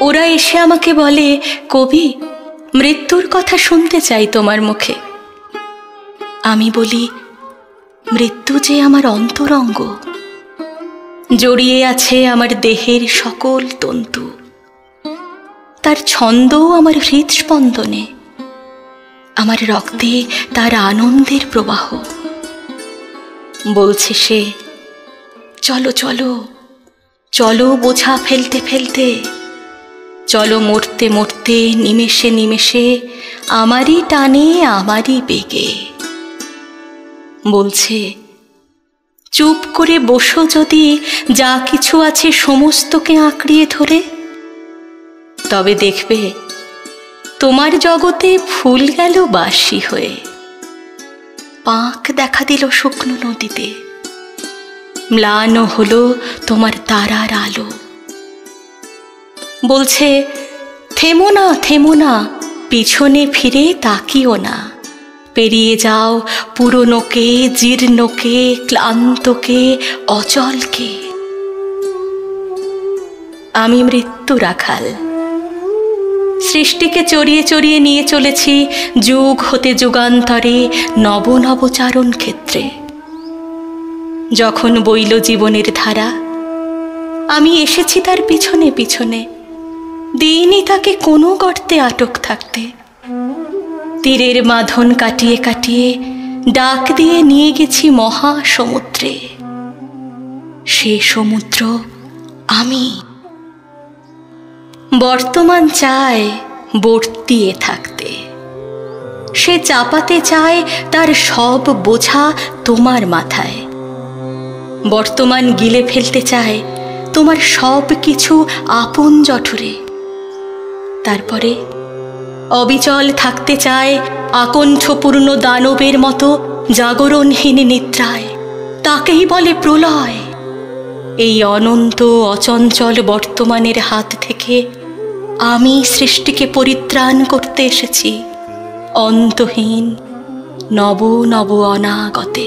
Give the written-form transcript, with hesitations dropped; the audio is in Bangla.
ওরা এসে আমাকে বলে, কবি, মৃত্যুর কথা শুনতে চাই তোমার মুখে। আমি বলি, মৃত্যু যে আমার অন্তরঙ্গ, জড়িয়ে আছে আমার দেহের সকল তন্তু, তার ছন্দও আমার হৃদস্পন্দনে, আমার রক্তে তার আনন্দের প্রবাহ। বলছে সে, চলো চলো চলো বোঝা ফেলতে ফেলতে, চলো মরতে মরতে নিমেষে নিমেষে, আমারই টানে আমারই বেগে। বলছে, চুপ করে বসো যদি যা কিছু আছে সমস্তকে আঁকড়িয়ে ধরে, তবে দেখবে তোমার জগতে ফুল গেল বাসি হয়ে, পাঁক দেখা দিল শুকনো নদীতে, ম্লান হলো তোমার তারার আলো। বলছে, থেমো না থেমো না, পিছনে ফিরে তাকিও না, পেরিয়ে যাও পুরনোকে, জীর্ণকে, ক্লান্তকে, অচলকে। আমি মৃত্যু রাখাল, সৃষ্টিকে চড়িয়ে চড়িয়ে নিয়ে চলেছি যুগ হতে যুগান্তরে নব নবচারণ ক্ষেত্রে। যখন বইল জীবনের ধারা, আমি এসেছি তার পিছনে পিছনে, দিইনি তাকে কোনো গর্তে আটক থাকতে। তীরের বাঁধন কাটিয়ে কাটিয়ে ডাক দিয়ে নিয়ে গেছি মহা সমুদ্রে। সে সমুদ্র আমি। বর্তমান চায় বর্তিয়ে থাকতে, সে চাপাতে চায় তার সব বোঝা তোমার মাথায়। বর্তমান গিলে ফেলতে চায় তোমার সব কিছু আপন জঠরে। তারপরে অবিচল থাকতে চায় আকণ্ঠপূর্ণ দানবের মতো জাগরণহীন নিদ্রায়। তাকেই বলে প্রলয়। এই অনন্ত অচঞ্চল বর্তমানের হাত থেকে আমি সৃষ্টিকে পরিত্রাণ করতে এসেছি অন্তহীন নব নব অনাগতে।